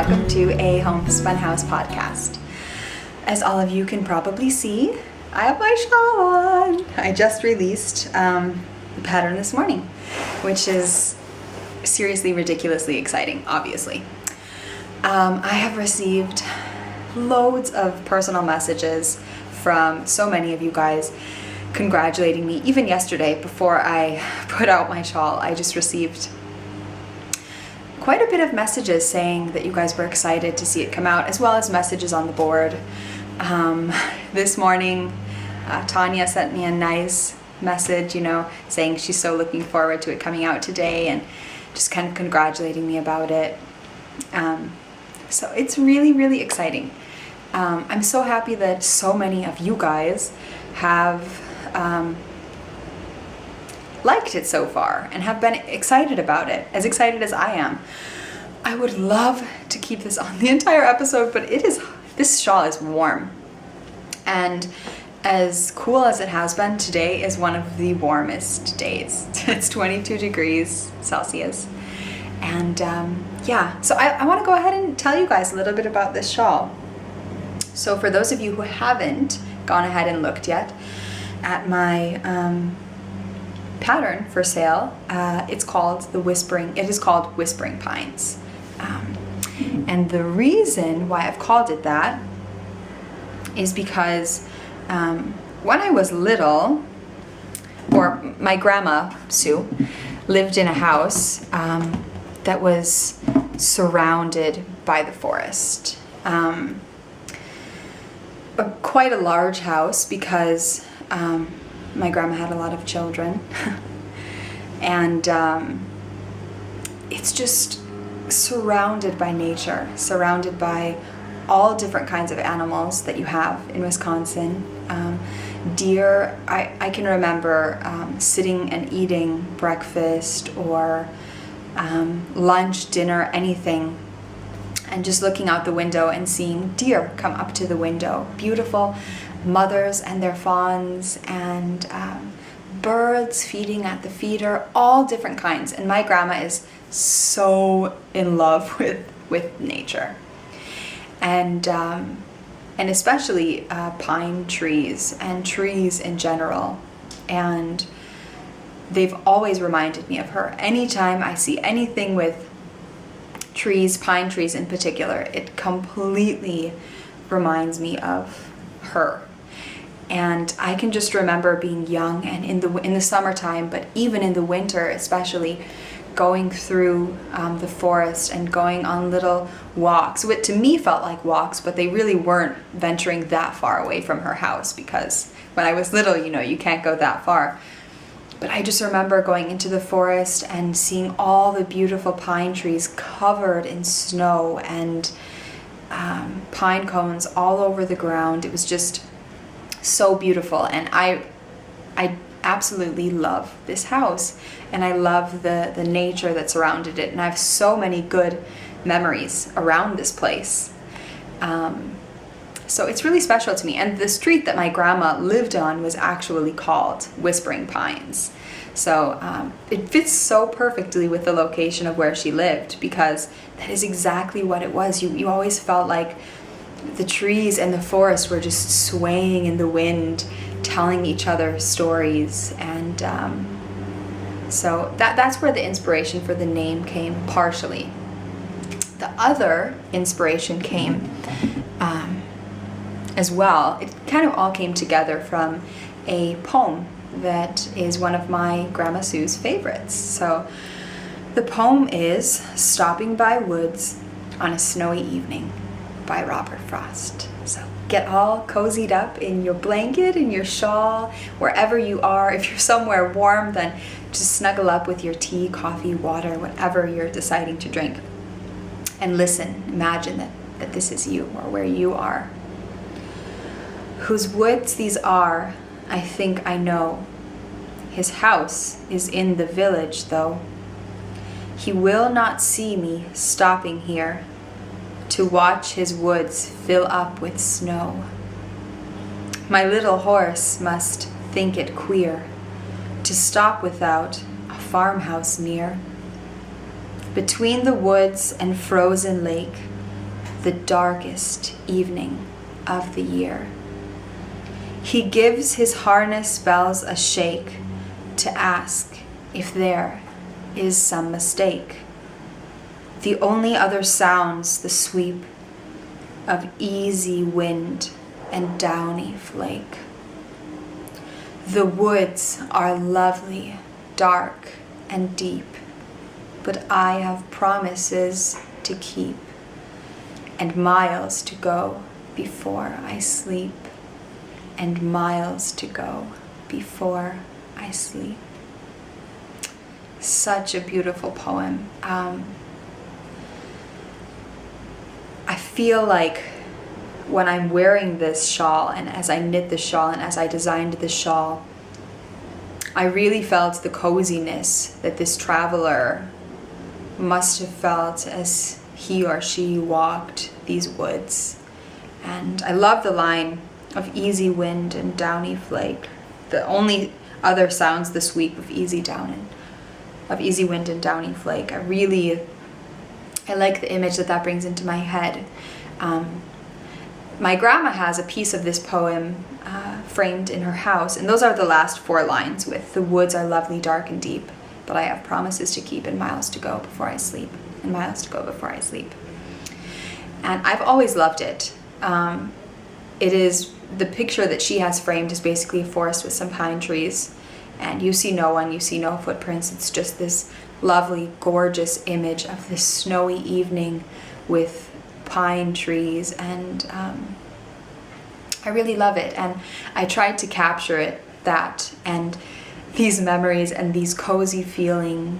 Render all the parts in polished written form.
welcome to a Homespun House podcast. As all of you can probably see, I have my shawl on. I just released the pattern this morning, which is seriously ridiculously exciting, obviously. I have received loads of personal messages from so many of you guys congratulating me. Even yesterday, before I put out my shawl, I just received quite a bit of messages saying that you guys were excited to see it come out, as well as messages on the board. This morning, Tanya sent me a nice message, saying she's so looking forward to it coming out today and just kind of congratulating me about it. So it's really, really exciting. I'm so happy that so many of you guys have liked it so far and have been excited about it, as excited as I am. I would love to keep this on the entire episode, but this shawl is warm. And as cool as it has been, today is one of the warmest days. It's 22 degrees Celsius. And so I want to go ahead and tell you guys a little bit about this shawl. So for those of you who haven't gone ahead and looked yet at my pattern for sale, it is called Whispering Pines. And the reason why I've called it that is because when I was little, or my grandma, Sue, lived in a house that was surrounded by the forest. Quite a large house because my grandma had a lot of children. And it's just surrounded by nature, surrounded by all different kinds of animals that you have in Wisconsin. Deer, I can remember sitting and eating breakfast or lunch, dinner, anything, and just looking out the window and seeing deer come up to the window. Beautiful mothers and their fawns, and birds feeding at the feeder, all different kinds. And my grandma is so in love with nature. And especially pine trees and trees in general. And they've always reminded me of her. Anytime I see anything with trees, pine trees in particular, it completely reminds me of her. And I can just remember being young and in the summertime, but even in the winter especially, going through the forest and going on little walks, which to me felt like walks, but they really weren't venturing that far away from her house, because when I was little, you can't go that far. But I just remember going into the forest and seeing all the beautiful pine trees covered in snow and pine cones all over the ground. It was just so beautiful, and I absolutely love this house, and I love the nature that surrounded it, and I have so many good memories around this place. So it's really special to me. And the street that my grandma lived on was actually called Whispering Pines. So it fits so perfectly with the location of where she lived, because that is exactly what it was. You always felt like the trees and the forest were just swaying in the wind, telling each other stories. And so that's where the inspiration for the name came, partially. The other inspiration came as well. It kind of all came together from a poem that is one of my Grandma Sue's favorites. So the poem is Stopping by Woods on a Snowy Evening by Robert Frost. So get all cozied up in your blanket, in your shawl, wherever you are. If you're somewhere warm, then just snuggle up with your tea, coffee, water, whatever you're deciding to drink, and listen. Imagine that this is you, or where you are. Whose woods these are, I think I know. His house is in the village, though. He will not see me stopping here to watch his woods fill up with snow. My little horse must think it queer to stop without a farmhouse near. Between the woods and frozen lake, the darkest evening of the year. He gives his harness bells a shake to ask if there is some mistake. The only other sounds the sweep of easy wind and downy flake. The woods are lovely, dark and deep, but I have promises to keep and miles to go before I sleep, and miles to go before I sleep. Such a beautiful poem. I feel like when I'm wearing this shawl, and as I knit the shawl, and as I designed the shawl, I really felt the coziness that this traveler must have felt as he or she walked these woods. And I love the line of easy wind and downy flake. The only other sounds the sweep of easy wind and downy flake. I like the image that brings into my head. My grandma has a piece of this poem framed in her house, and those are the last 4 lines with the woods are lovely, dark and deep, but I have promises to keep and miles to go before I sleep, and miles to go before I sleep. And I've always loved it. It is, the picture that she has framed is basically a forest with some pine trees, and you see no one, you see no footprints. It's just this lovely, gorgeous image of this snowy evening with pine trees, and I really love it. And I tried to capture that and these memories and these cozy feeling,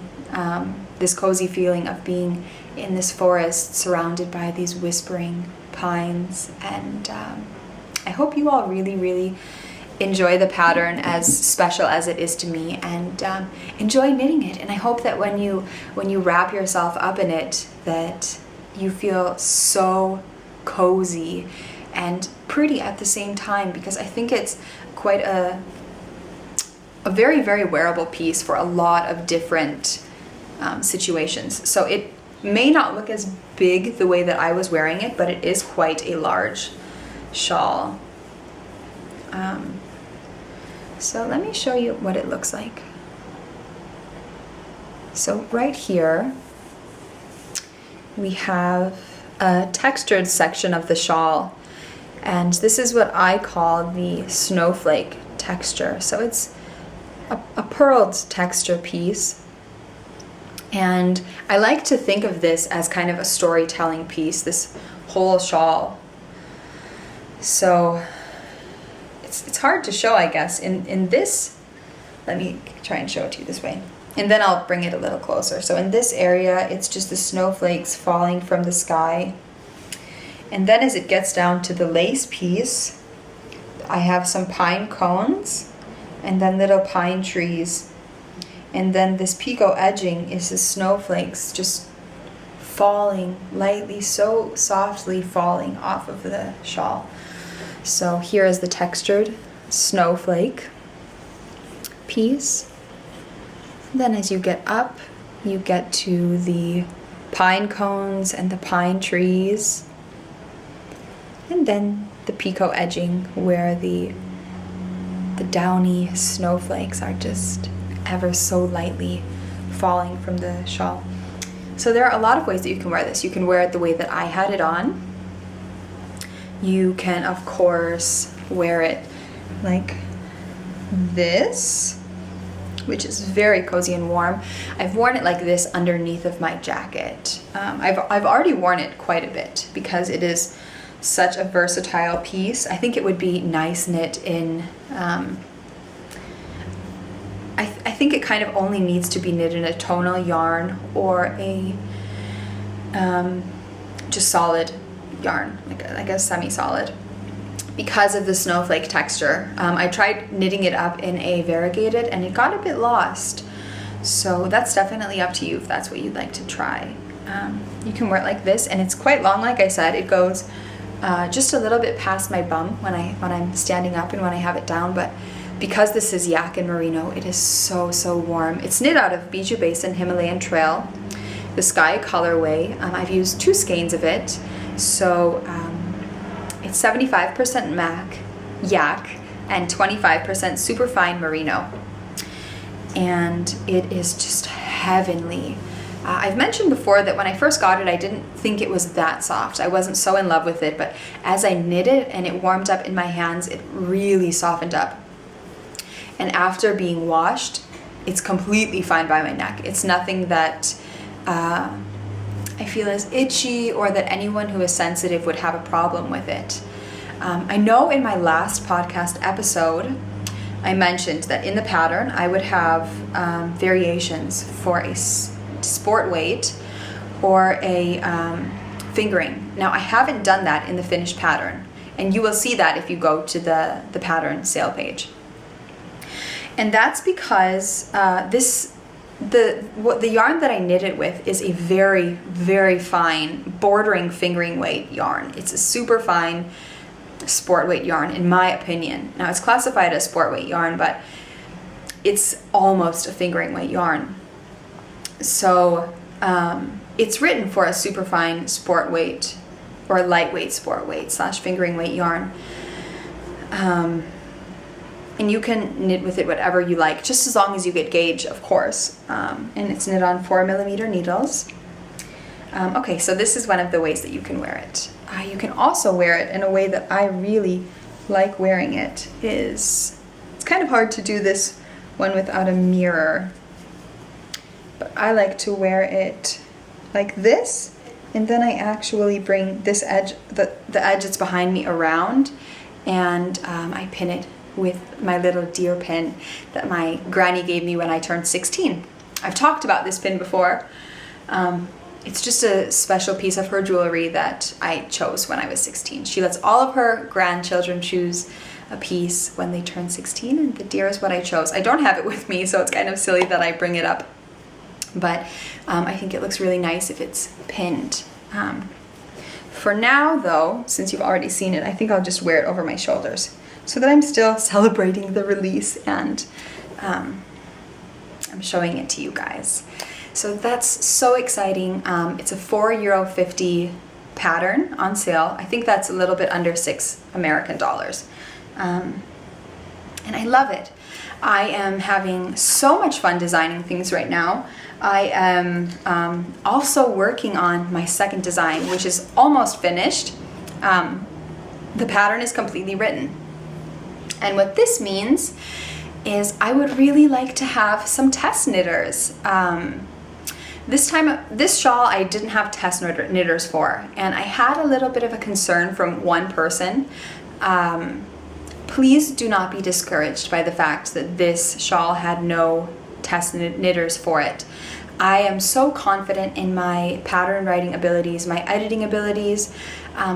this cozy feeling of being in this forest surrounded by these whispering pines. And I hope you all really, really enjoy the pattern as special as it is to me, and enjoy knitting it. And I hope that when you wrap yourself up in it, that you feel so cozy and pretty at the same time, because I think it's quite a very, very wearable piece for a lot of different situations. So it may not look as big the way that I was wearing it, but it is quite a large shawl. So let me show you what it looks like. So right here we have a textured section of the shawl, and this is what I call the snowflake texture. So it's a purled texture piece, and I like to think of this as kind of a storytelling piece, this whole shawl. So it's hard to show, I guess, in this. Let me try and show it to you this way, and then I'll bring it a little closer. So in this area, it's just the snowflakes falling from the sky. And then as it gets down to the lace piece, I have some pine cones and then little pine trees. And then this picot edging is the snowflakes just falling lightly, so softly falling off of the shawl. So here is the textured snowflake piece. Then as you get up, you get to the pine cones and the pine trees. And then the picot edging where the downy snowflakes are just ever so lightly falling from the shawl. So there are a lot of ways that you can wear this. You can wear it the way that I had it on. You can, of course, wear it like this, which is very cozy and warm. I've worn it like this underneath of my jacket. I've already worn it quite a bit because it is such a versatile piece. I think it would be nice knit in, I think it kind of only needs to be knit in a tonal yarn or a just solid yarn, like a semi-solid, because of the snowflake texture. I tried knitting it up in a variegated and it got a bit lost. So that's definitely up to you if that's what you'd like to try. You can wear it like this, and it's quite long. Like I said, it goes just a little bit past my bum when I'm standing up and when I have it down, but because this is yak and merino, it is so warm. It's knit out of Bijou Basin Himalayan Trail, the Sky colorway. I've used 2 skeins of it, So it's 75% yak and 25% superfine merino. And it is just heavenly. I've mentioned before that when I first got it, I didn't think it was that soft. I wasn't so in love with it, but as I knit it and it warmed up in my hands, it really softened up. And after being washed, it's completely fine by my neck. It's nothing that I feel is itchy or that anyone who is sensitive would have a problem with it. I know in my last podcast episode, I mentioned that in the pattern, I would have variations for a sport weight or a fingering. Now, I haven't done that in the finished pattern, and you will see that if you go to the pattern sale page. And that's because the yarn that I knit it with is a very, very fine, bordering fingering weight yarn. It's a super fine sport weight yarn, in my opinion. Now, it's classified as sport weight yarn, but it's almost a fingering weight yarn. So it's written for a super fine sport weight or lightweight sport weight / fingering weight yarn. And you can knit with it whatever you like, just as long as you get gauge, of course. And it's knit on 4mm needles. Okay, so this is one of the ways that you can wear it. You can also wear it in a way that I really like wearing it. It's kind of hard to do this one without a mirror, but I like to wear it like this, and then I actually bring this edge, the edge that's behind me, around, and I pin it with my little deer pin that my granny gave me when I turned 16. I've talked about this pin before. It's just a special piece of her jewelry that I chose when I was 16. She lets all of her grandchildren choose a piece when they turn 16, and the deer is what I chose. I don't have it with me, so it's kind of silly that I bring it up, but I think it looks really nice if it's pinned. For now, though, since you've already seen it, I think I'll just wear it over my shoulders so that I'm still celebrating the release, and I'm showing it to you guys. So that's so exciting. It's a €4.50 pattern on sale. I think that's a little bit under $6 American. And I love it. I am having so much fun designing things right now. I am also working on my second design, which is almost finished. The pattern is completely written. And what this means is I would really like to have some test knitters. This shawl I didn't have test knitters for, and I had a little bit of a concern from one person. Please do not be discouraged by the fact that this shawl had no test knitters for it. I am so confident in my pattern writing abilities, my editing abilities.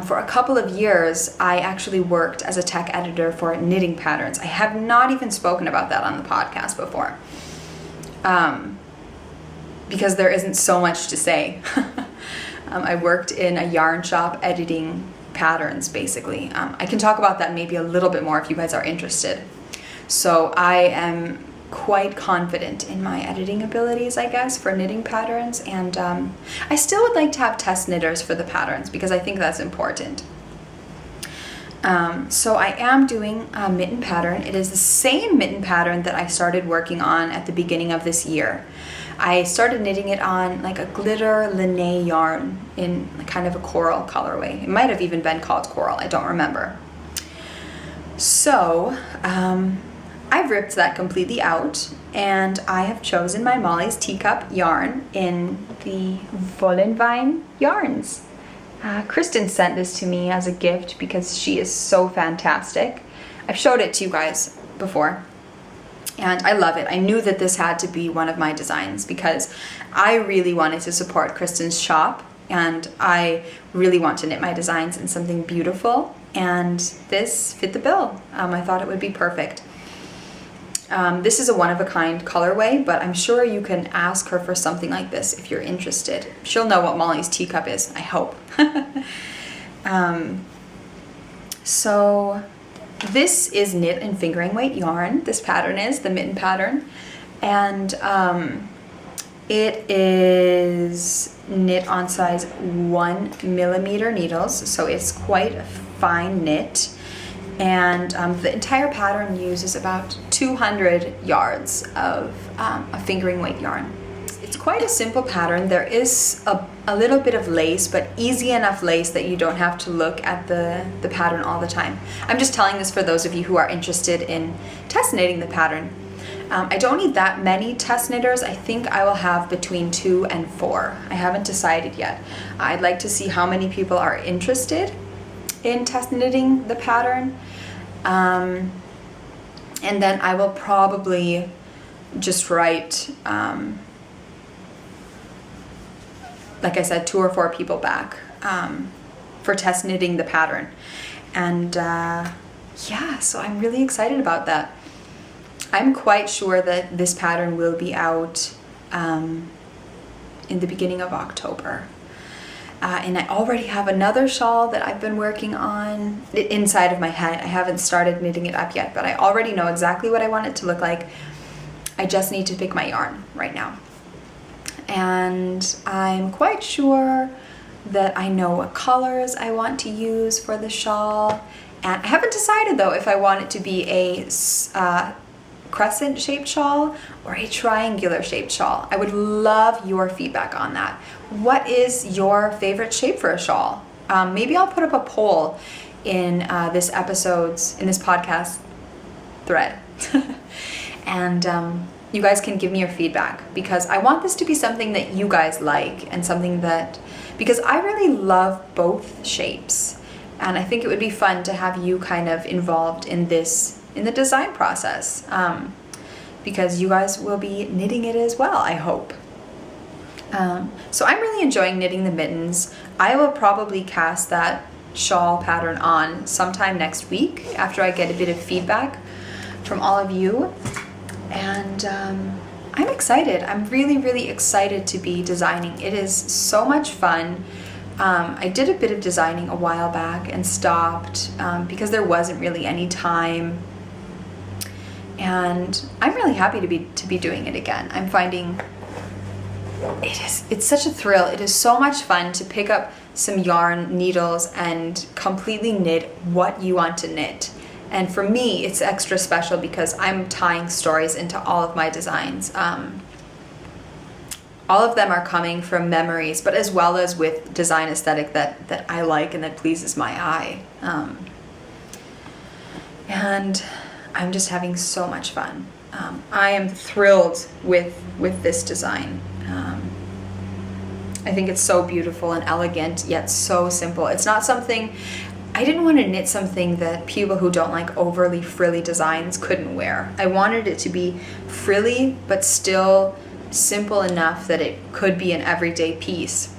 For a couple of years, I actually worked as a tech editor for knitting patterns. I have not even spoken about that on the podcast before. Because there isn't so much to say. I worked in a yarn shop editing patterns, basically. I can talk about that maybe a little bit more if you guys are interested. So I am quite confident in my editing abilities, I guess, for knitting patterns, and I still would like to have test knitters for the patterns because I think that's important. So I am doing a mitten pattern. It is the same mitten pattern that I started working on at the beginning of this year. I started knitting it on like a glitter linné yarn in kind of a coral colorway. It might have even been called coral, I don't remember. So I've ripped that completely out, and I have chosen my Molly's Teacup yarn in the Vollenvine yarns. Kristen sent this to me as a gift because she is so fantastic. I've showed it to you guys before, and I love it. I knew that this had to be one of my designs because I really wanted to support Kristen's shop, and I really want to knit my designs in something beautiful, and this fit the bill. I thought it would be perfect. This is a one-of-a-kind colorway, but I'm sure you can ask her for something like this if you're interested. She'll know what Molly's Teacup is, I hope. So this is knit in fingering weight yarn. This pattern is the mitten pattern, and It is knit on size 1mm needles, so it's quite a fine knit. And the entire pattern uses about 200 yards of a fingering weight yarn. It's quite a simple pattern. There is a little bit of lace, but easy enough lace that you don't have to look at the pattern all the time. I'm just telling this for those of you who are interested in test knitting the pattern. I don't need that many test knitters. I think I will have between 2 and 4. I haven't decided yet. I'd like to see how many people are interested in test knitting the pattern. And then I will probably just write, like I said, 2 or 4 people back for test knitting the pattern. And yeah, so I'm really excited about that. I'm quite sure that this pattern will be out in the beginning of October. And I already have another shawl that I've been working on inside of my head. I haven't started knitting it up yet, but I already know exactly what I want it to look like. I just need to pick my yarn right now. And I'm quite sure that I know what colors I want to use for the shawl. And I haven't decided though if I want it to be a crescent shaped shawl or a triangular shaped shawl. I would love your feedback on that. What is your favorite shape for a shawl? Maybe I'll put up a poll in this podcast thread. And you guys can give me your feedback, because I want this to be something that you guys like, and something that, because I really love both shapes, and I think it would be fun to have you kind of involved in this, in the design process, because you guys will be knitting it as well, I hope. So I'm really enjoying knitting the mittens. I will probably cast that shawl pattern on sometime next week after I get a bit of feedback from all of you. And I'm excited. I'm really, really excited to be designing. It is so much fun. I did a bit of designing a while back and stopped because there wasn't really any time. And I'm really happy to be doing it again. I'm finding it's such a thrill. It is so much fun to pick up some yarn, needles, and completely knit what you want to knit. And for me, it's extra special because I'm tying stories into all of my designs. All of them are coming from memories, but as well as with design aesthetic that I like and that pleases my eye. And I'm just having so much fun. I am thrilled with this design. I think it's so beautiful and elegant, yet so simple. It's not something, I didn't want to knit something that people who don't like overly frilly designs couldn't wear. I wanted it to be frilly, but still simple enough that it could be an everyday piece.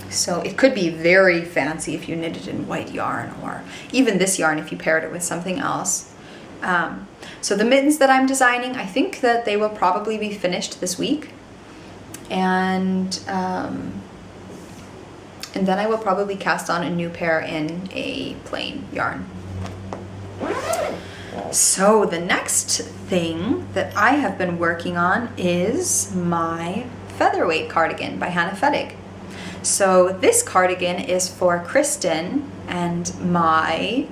So it could be very fancy if you knit it in white yarn, or even this yarn if you paired it with something else. So the mittens that I'm designing, I think that they will probably be finished this week. And then I will probably cast on a new pair in a plain yarn. So the next thing that I have been working on is my featherweight cardigan by Hannah Fettig. So this cardigan is for Kristen and my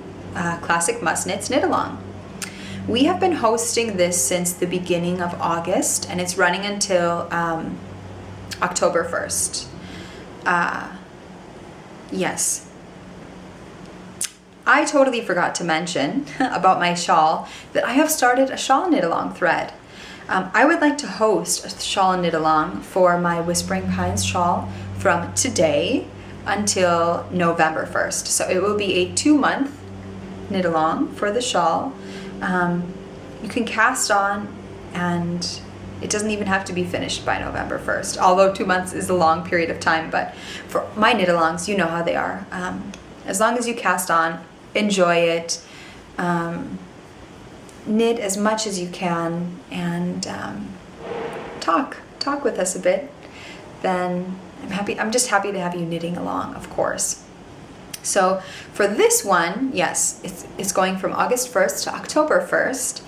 Classic Must Knits Knit Along. We have been hosting this since the beginning of August, and it's running until October 1st. Yes. I totally forgot to mention about my shawl that I have started a shawl knit along thread. I would like to host a shawl knit along for my Whispering Pines shawl from today until November 1st. So it will be a 2-month knit along for the shawl. You can cast on, and it doesn't even have to be finished by November 1st, although 2 months is a long period of time. But for my knit alongs, you know how they are. As long as you cast on, enjoy it, knit as much as you can, and talk with us a bit, then I'm just happy to have you knitting along, of course. So for this one, yes, it's going from August 1st to October 1st,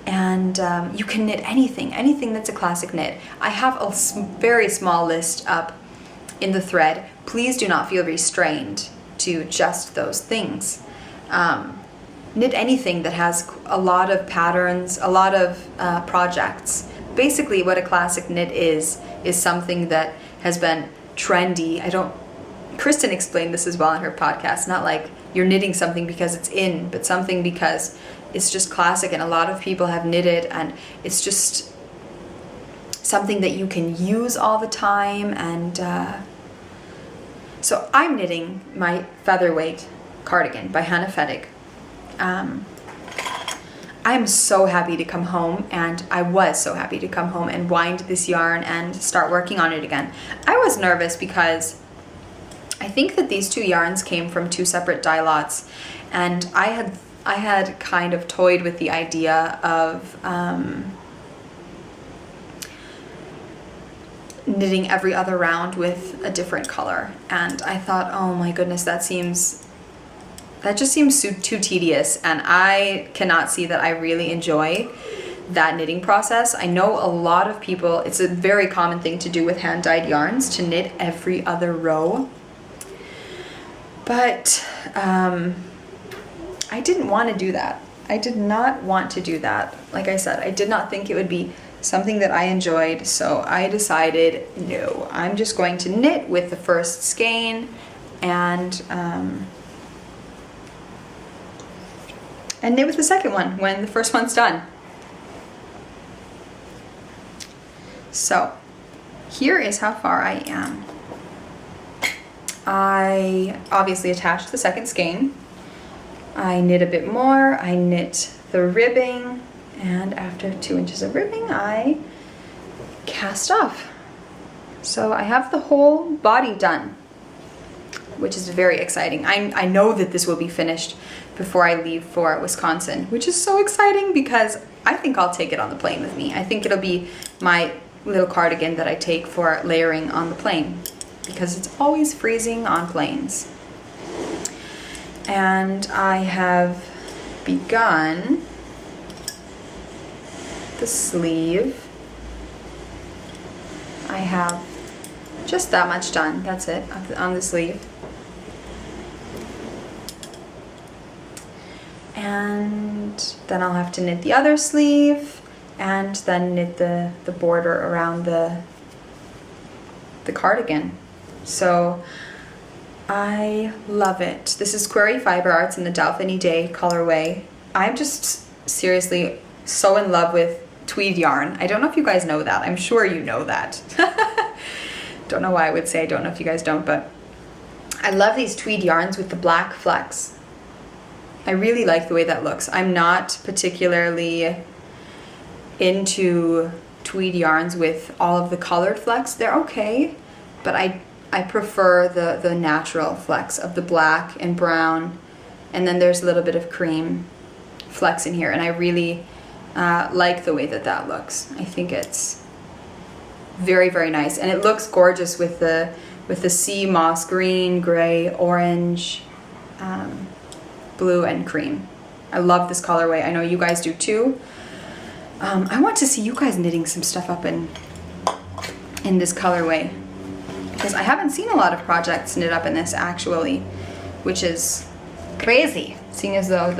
And you can knit anything that's a classic knit. I have a very small list up in the thread. Please do not feel restrained to just those things. Knit anything that has a lot of patterns, a lot of projects. Basically what a classic knit is something that has been trendy. Kristen explained this as well in her podcast, not like you're knitting something because it's in, but something because it's just classic and a lot of people have knitted, and it's just something that you can use all the time. And so I'm knitting my featherweight cardigan by Hannah Fettig. I'm so happy to come home, and I was so happy to come home and wind this yarn and start working on it again. I was nervous because I think that these two yarns came from two separate dye lots, and I had kind of toyed with the idea of knitting every other round with a different color, and I thought, oh my goodness, that just seems too tedious, and I cannot see that I really enjoy that knitting process. I know a lot of people, it's a very common thing to do with hand-dyed yarns, to knit every other row, but I didn't want to do that. I did not want to do that. Like I said, I did not think it would be something that I enjoyed, so I decided, no, I'm just going to knit with the first skein and knit with the second one when the first one's done. So here is how far I am. I obviously attached the second skein. I knit a bit more, I knit the ribbing, and after 2 inches of ribbing, I cast off. So I have the whole body done, which is very exciting. I know that this will be finished before I leave for Wisconsin, which is so exciting because I think I'll take it on the plane with me. I think it'll be my little cardigan that I take for layering on the plane, because it's always freezing on planes. And I have begun the sleeve. I have just that much done, that's it, on the sleeve. And then I'll have to knit the other sleeve and then knit the border around the cardigan. So I love it. This is Query Fiber Arts in the Dauphiny Day colorway. I'm just seriously so in love with tweed yarn. I don't know if you guys know that. I'm sure you know that. Don't know why I would say I don't know if you guys don't, but I love these tweed yarns with the black flecks. I really like the way that looks. I'm not particularly into tweed yarns with all of the colored flecks. They're okay, but I prefer the natural flecks of the black and brown, and then there's a little bit of cream flecks in here, and I really like the way that looks. I think it's very, very nice, and it looks gorgeous with the sea moss green, gray, orange, blue, and cream. I love this colorway. I know you guys do too. I want to see you guys knitting some stuff up in this colorway, because I haven't seen a lot of projects knit up in this actually, which is crazy, seeing as though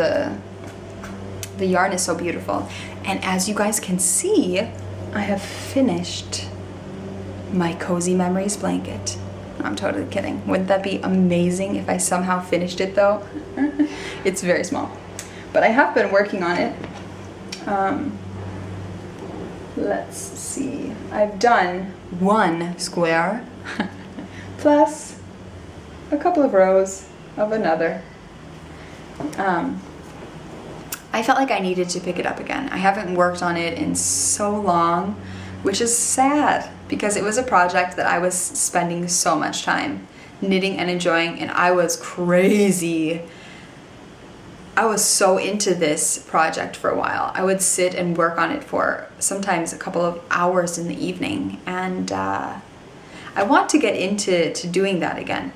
the yarn is so beautiful. And as you guys can see, I have finished my Cozy Memories blanket. I'm totally kidding. Wouldn't that be amazing if I somehow finished it though? It's very small, but I have been working on it. Let's see. I've done one square plus a couple of rows of another. I felt like I needed to pick it up again. I haven't worked on it in so long, which is sad because it was a project that I was spending so much time knitting and enjoying, and I was crazy. I was so into this project for a while. I would sit and work on it for sometimes a couple of hours in the evening, and I want to get into doing that again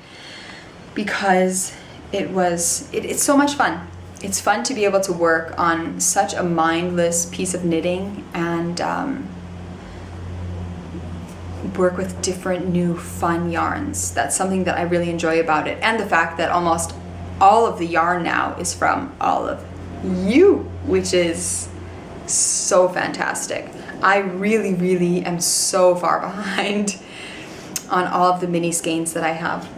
because it's so much fun. it's fun to be able to work on such a mindless piece of knitting and work with different new fun yarns. That's something that I really enjoy about it. And the fact that almost all of the yarn now is from all of you, which is so fantastic. I really, really am so far behind on all of the mini skeins that I have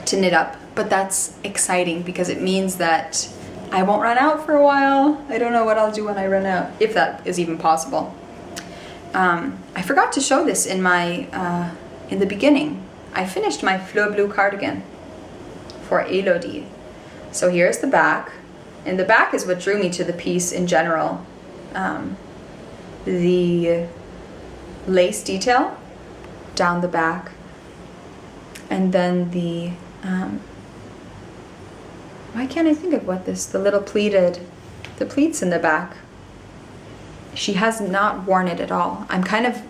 to knit up. But that's exciting because it means that I won't run out for a while. I don't know what I'll do when I run out, if that is even possible. I forgot to show this in my in the beginning. I finished my Fleur Bleu cardigan for Elodie. So here's the back. And the back is what drew me to the piece in general. The lace detail down the back. And then the, why can't I think of what this, the little pleated, the pleats in the back. She has not worn it at all. I'm kind of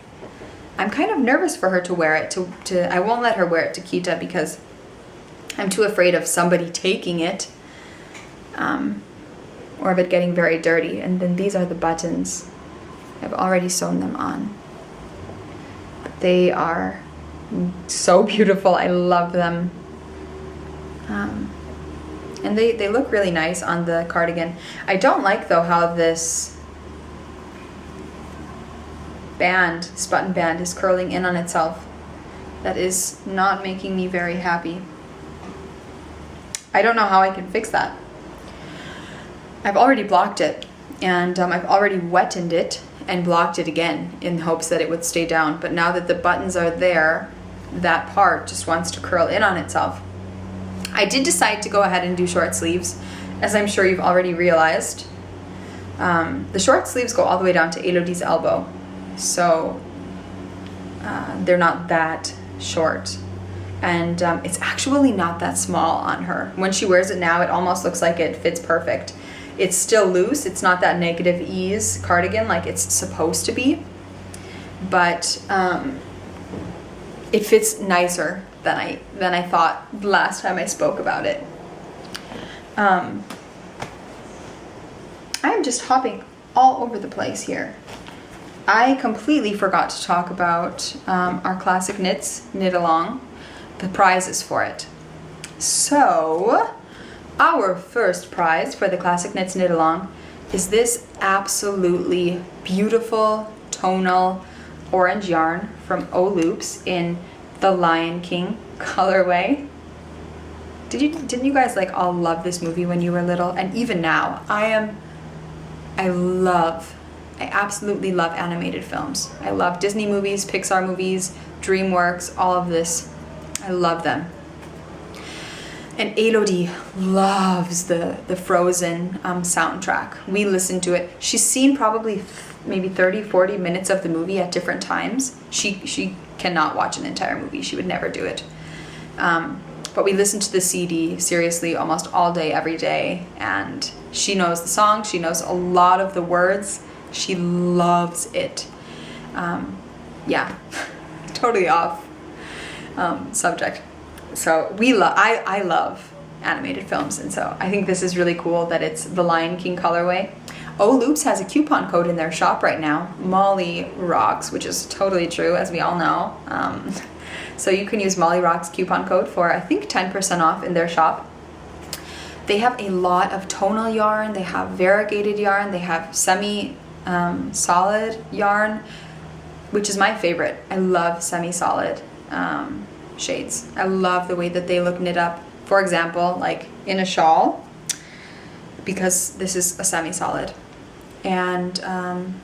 nervous for her to wear it. I won't let her wear it to Kita because I'm too afraid of somebody taking it, or of it getting very dirty. And then these are the buttons. I've already sewn them on. But they are so beautiful. I love them. And they look really nice on the cardigan. I don't like though how this button band is curling in on itself. That is not making me very happy. I don't know how I can fix that. I've already blocked it, and I've already wetted it and blocked it again in hopes that it would stay down. But now that the buttons are there, that part just wants to curl in on itself. I did decide to go ahead and do short sleeves, as I'm sure you've already realized. The short sleeves go all the way down to Elodie's elbow, so they're not that short. And it's actually not that small on her. When she wears it now, it almost looks like it fits perfect. It's still loose. It's not that negative ease cardigan like it's supposed to be. But it fits nicer than I thought last time I spoke about it. I'm just hopping all over the place here. I completely forgot to talk about our Classic Knits Knit Along, the prizes for it. So, our first prize for the Classic Knits Knit Along is this absolutely beautiful tonal orange yarn from O Loops in the Lion King colorway. Didn't you guys like all love this movie when you were little? And even now, I absolutely love animated films. I love Disney movies, Pixar movies, DreamWorks, all of this. I love them. And Elodie loves the Frozen soundtrack. We listen to it. She's seen probably maybe 30, 40 minutes of the movie at different times. She cannot watch an entire movie. She would never do it. But we listen to the CD seriously almost all day, every day. And she knows the song. She knows a lot of the words. She loves it. Yeah, totally off subject. So I love animated films, and so I think this is really cool that it's the Lion King colorway. O Loops has a coupon code in their shop right now, Molly Rocks, which is totally true, as we all know. So you can use Molly Rocks coupon code for, I think, 10% off in their shop. They have a lot of tonal yarn, they have variegated yarn, they have semi-solid yarn, which is my favorite. I love semi-solid shades. I love the way that they look knit up. For example, like in a shawl, because this is a semi-solid. And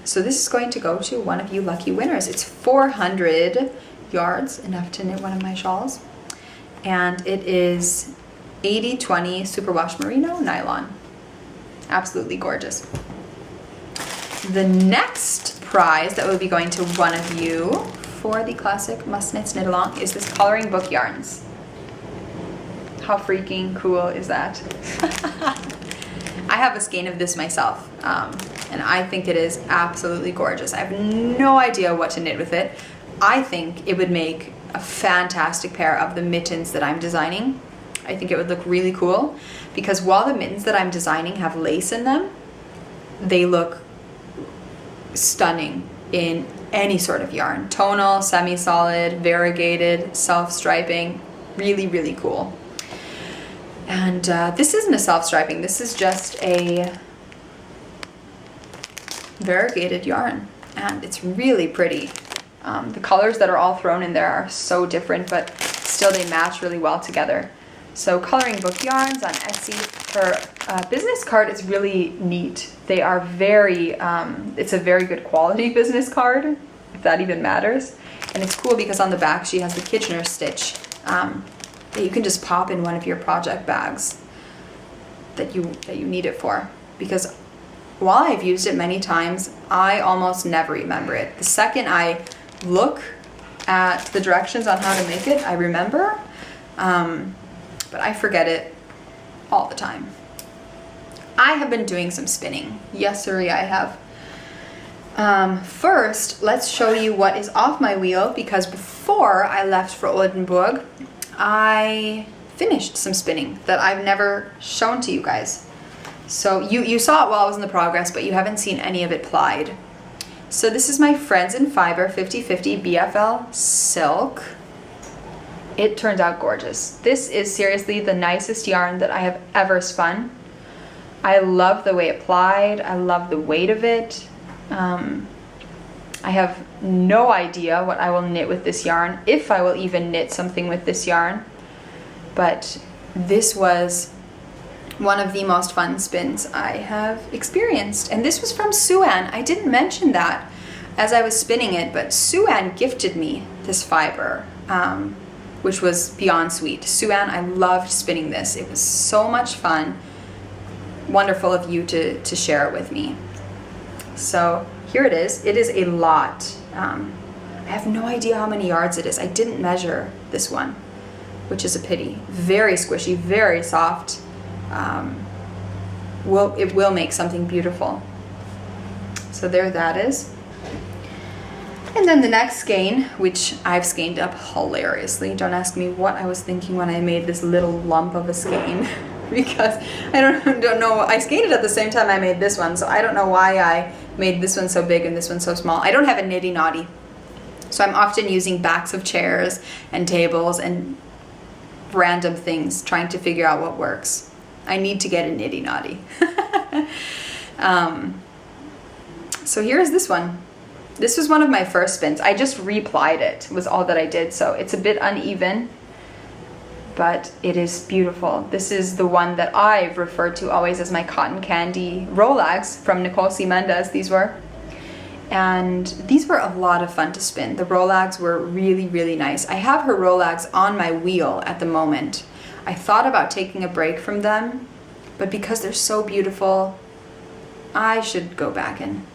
so this is going to go to one of you lucky winners. It's 400 yards, enough to knit one of my shawls. And it is 80/20 superwash merino nylon. Absolutely gorgeous. The next prize that will be going to one of you for the Classic Must Knits Knit Along is this coloring book yarns. How freaking cool is that? I have a skein of this myself, and I think it is absolutely gorgeous. I have no idea what to knit with it. I think it would make a fantastic pair of the mittens that I'm designing. I think it would look really cool because while the mittens that I'm designing have lace in them, they look stunning in any sort of yarn. Tonal, semi-solid, variegated, self-striping, really, really cool. And this isn't a self-striping, this is just a variegated yarn, and it's really pretty. The colors that are all thrown in there are so different, but still they match really well together. So Coloring Book Yarns on Etsy. Her business card is really neat. They are very, it's a very good quality business card, if that even matters. And it's cool because on the back she has the Kitchener stitch that you can just pop in one of your project bags that you need it for. Because while I've used it many times, I almost never remember it. The second I look at the directions on how to make it, I remember, but I forget it all the time. I have been doing some spinning. Yes, sir, I have. First, let's show you what is off my wheel, because before I left for Oldenburg, I finished some spinning that I've never shown to you guys. So you saw it while I was in the progress, but you haven't seen any of it plied. So this is my Friends in Fiber 50/50 BFL silk. It turned out gorgeous. This is seriously the nicest yarn that I have ever spun. I love the way it plied. I love the weight of it. I have no idea what I will knit with this yarn, if I will even knit something with this yarn. But this was one of the most fun spins I have experienced. And this was from Sue-Ann. I didn't mention that as I was spinning it, but Sue-Ann gifted me this fiber, which was beyond sweet. Sue-Ann, I loved spinning this. It was so much fun. Wonderful of you to share it with me. So here it is. It is a lot. I have no idea how many yards it is. I didn't measure this one, which is a pity. Very squishy, very soft. It will make something beautiful. So there that is. And then the next skein, which I've skeined up hilariously. Don't ask me what I was thinking when I made this little lump of a skein, because I don't know. I skeined it at the same time I made this one, so I don't know why I made this one so big and this one so small. I don't have a nitty knotty, so I'm often using backs of chairs and tables and random things, trying to figure out what works. I need to get a nitty knotty. So here's this one. This was one of my first spins. I just replied it, was all that I did. So it's a bit uneven, but it is beautiful. This is the one that I've referred to always as my cotton candy Rolex from Nicole C. Mendez, these were. And these were a lot of fun to spin. The Rolex were really, really nice. I have her Rolex on my wheel at the moment. I thought about taking a break from them, but because they're so beautiful, I should go back and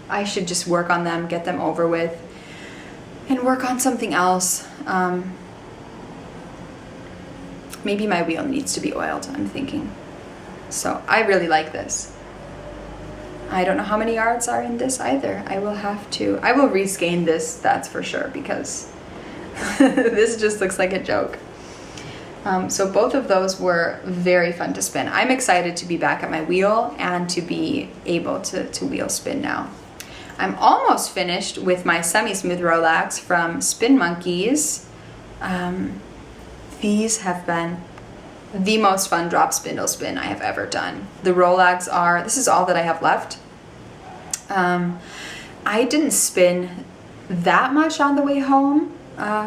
I should just work on them, get them over with, and work on something else. Maybe my wheel needs to be oiled, I'm thinking. So I really like this. I don't know how many yards are in this either. I will reskein this, that's for sure, because this just looks like a joke. So both of those were very fun to spin. I'm excited to be back at my wheel and to be able to wheel spin now. I'm almost finished with my semi-smooth Rolex from Spin Monkeys. These have been the most fun drop spindle spin I have ever done. The Rolex this is all that I have left. I didn't spin that much on the way home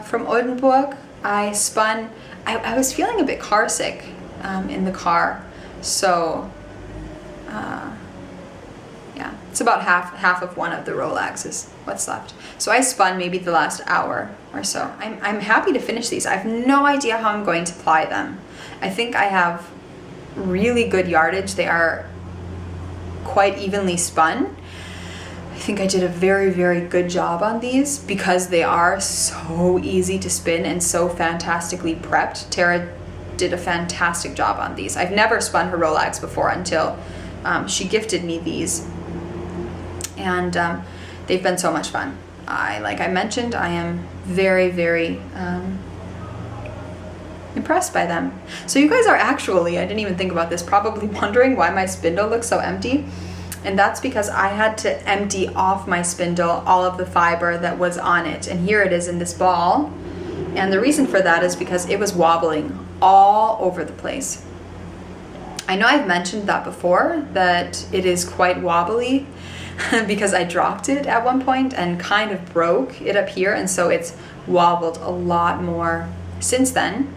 from Oldenburg. I was feeling a bit car sick in the car, so yeah, it's about half of one of the Rolex is what's left. So I spun maybe the last hour or so. I'm happy to finish these. I have no idea how I'm going to ply them. I think I have really good yardage. They are quite evenly spun. I think I did a very, very good job on these because they are so easy to spin and so fantastically prepped. Tara did a fantastic job on these. I've never spun her Rolex before until she gifted me these. And they've been so much fun. Like I mentioned, I am very, very impressed by them. So you guys are actually, I didn't even think about this, probably wondering why my spindle looks so empty. And that's because I had to empty off my spindle all of the fiber that was on it. And here it is in this ball. And the reason for that is because it was wobbling all over the place. I know I've mentioned that before, that it is quite wobbly because I dropped it at one point and kind of broke it up here. And so it's wobbled a lot more since then.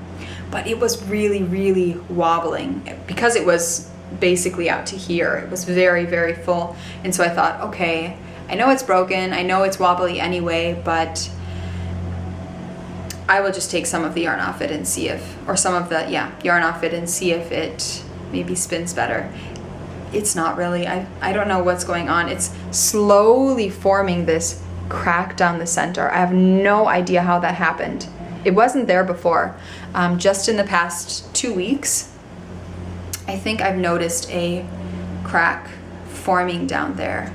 But it was really, really wobbling because it was basically out to here. It was very, very full. And so I thought, okay, I know it's broken, I know it's wobbly anyway, but I will just take some of the yarn off it and see if, or some of the, yarn off it and see if it maybe spins better. It's not really, I don't know what's going on. It's slowly forming this crack down the center. I have no idea how that happened. It wasn't there before. Just in the past 2 weeks, I think I've noticed a crack forming down there,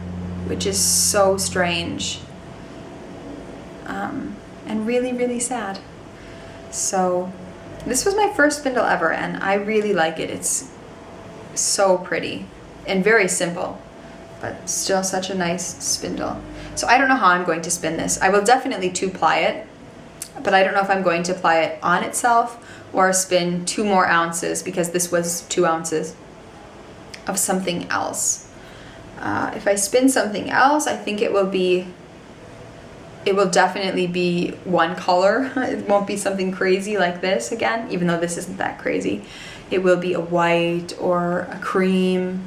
which is so strange and really, really sad. So this was my first spindle ever, and I really like it. It's so pretty and very simple, but still such a nice spindle. So I don't know how I'm going to spin this. I will definitely 2-ply it, but I don't know if I'm going to apply it on itself or spin 2 more ounces, because this was 2 ounces of something else. If I spin something else, I think it will definitely be one color. It won't be something crazy like this again, even though this isn't that crazy. It will be a white or a cream,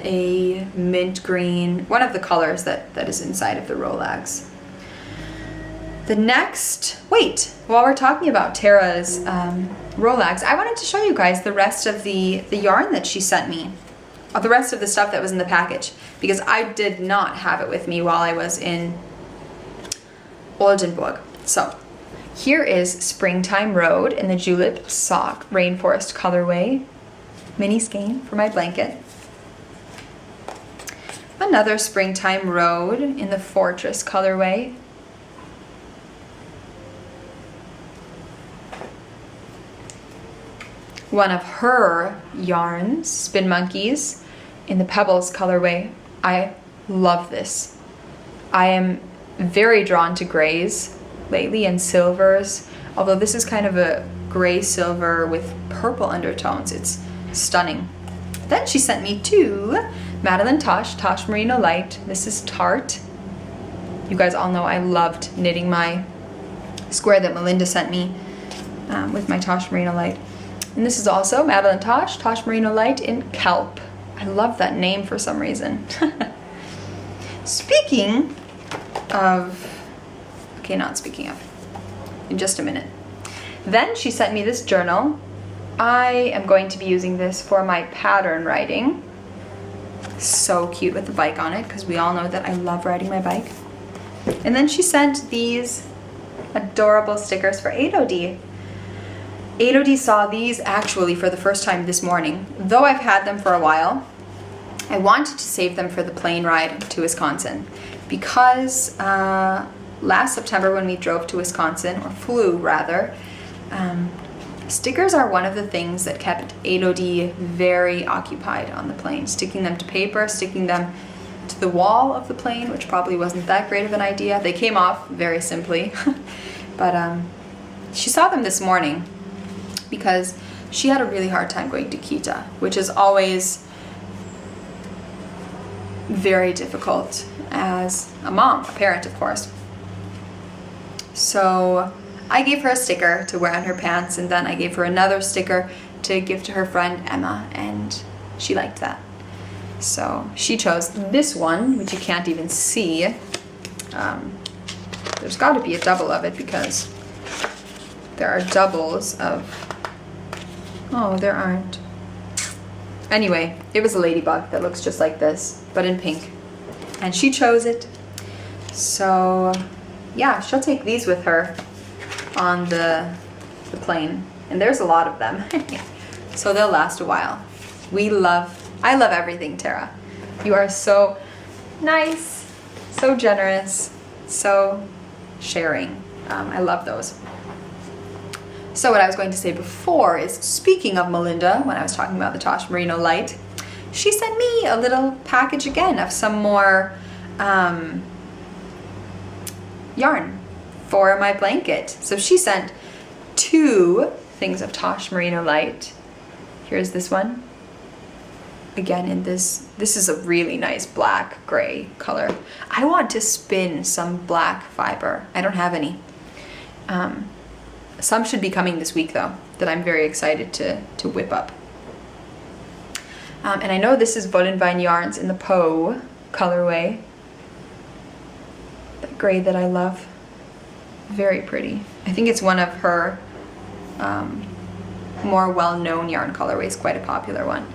a mint green, one of the colors that is inside of the Rolex. The next, while we're talking about Tara's Rolex, I wanted to show you guys the rest of the yarn that she sent me, or the rest of the stuff that was in the package, because I did not have it with me while I was in Oldenburg. So here is Springtime Road in the Julep Sock Rainforest colorway, mini skein for my blanket. Another Springtime Road in the Fortress colorway. One of her yarns, Spin Monkeys, in the Pebbles colorway. I love this. I am very drawn to grays lately and silvers, although this is kind of a gray silver with purple undertones. It's stunning. Then she sent me 2 Madeline Tosh Merino Light. This is Tarte. You guys all know I loved knitting my square that Melinda sent me with my Tosh Merino Light. And this is also Madeline Tosh Merino Light in Kelp. I love that name for some reason. Speaking of, in just a minute. Then she sent me this journal. I am going to be using this for my pattern writing. So cute with the bike on it, because we all know that I love riding my bike. And then she sent these adorable stickers for 8OD. 8OD saw these actually for the first time this morning. Though I've had them for a while, I wanted to save them for the plane ride to Wisconsin, because last September when we drove to Wisconsin, or flew rather, stickers are one of the things that kept 8OD very occupied on the plane. Sticking them to paper, sticking them to the wall of the plane, which probably wasn't that great of an idea. They came off very simply. But she saw them this morning because she had a really hard time going to Kita, which is always very difficult as a mom, a parent, of course. So I gave her a sticker to wear on her pants, and then I gave her another sticker to give to her friend Emma, and she liked that. So she chose this one, which you can't even see. There's got to be a double of it, because there are doubles of... Oh, there aren't. Anyway, it was a ladybug that looks just like this, but in pink. And she chose it. So yeah, she'll take these with her on the plane. And there's a lot of them. So they'll last a while. I love everything, Tara. You are so nice, so generous, so sharing. I love those. So what I was going to say before is, speaking of Melinda, when I was talking about the Tosh Merino Light, she sent me a little package again of some more yarn for my blanket. So she sent 2 things of Tosh Merino Light. Here's this one. Again, in this is a really nice black gray color. I want to spin some black fiber. I don't have any. Some should be coming this week though, that I'm very excited to whip up. And I know this is Vollenvine Yarns in the Poe colorway. That gray that I love. Very pretty. I think it's one of her more well-known yarn colorways, quite a popular one.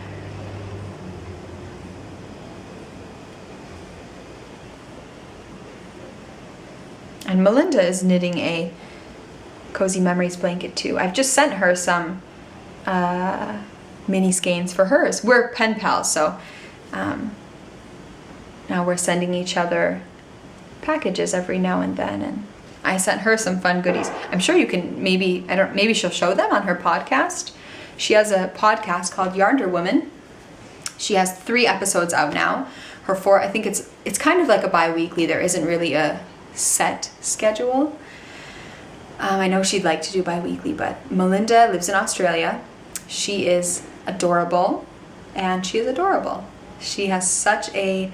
And Melinda is knitting a Cozy Memories blanket too. I've just sent her some mini skeins for hers. We're pen pals, so now we're sending each other packages every now and then, and I sent her some fun goodies. I'm sure you can maybe she'll show them on her podcast. She has a podcast called Yarnder Woman. She has 3 episodes out now. Her 4, I think it's kind of like a bi-weekly. There isn't really a set schedule. I know she'd like to do bi-weekly, but Melinda lives in Australia. She is adorable, and she is adorable. She has such a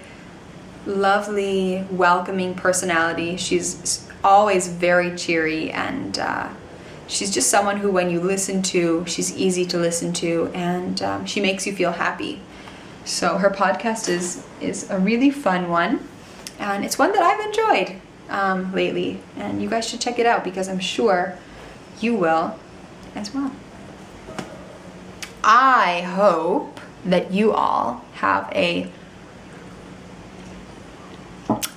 lovely, welcoming personality. She's always very cheery, and she's just someone who, when you listen to, she's easy to listen to, and she makes you feel happy. So her podcast is a really fun one, and it's one that I've enjoyed lately, and you guys should check it out because I'm sure you will as well. I hope that you all have a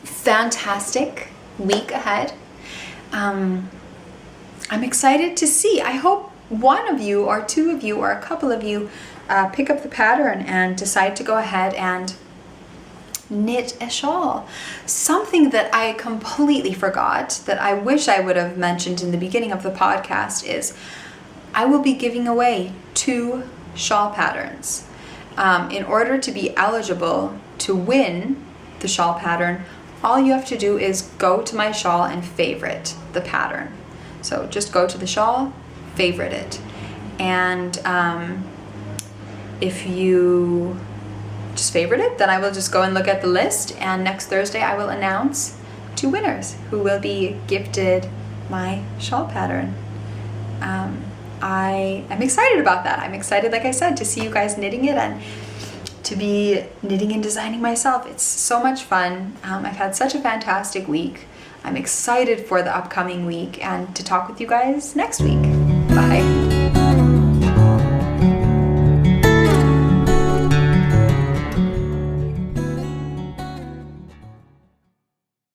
fantastic week ahead. I'm excited to see. I hope one of you or 2 of you or a couple of you pick up the pattern and decide to go ahead and knit a shawl. Something that I completely forgot that I wish I would have mentioned in the beginning of the podcast is I will be giving away 2 shawl patterns. In order to be eligible to win the shawl pattern, all you have to do is go to my shawl and favorite the pattern. So just go to the shawl, favorite it. And if you just favorite it, then I will just go and look at the list, and next Thursday I will announce 2 winners who will be gifted my shawl pattern. I am excited about that. I'm excited, like I said, to see you guys knitting it and to be knitting and designing myself. It's so much fun. I've had such a fantastic week. I'm excited for the upcoming week and to talk with you guys next week. Bye.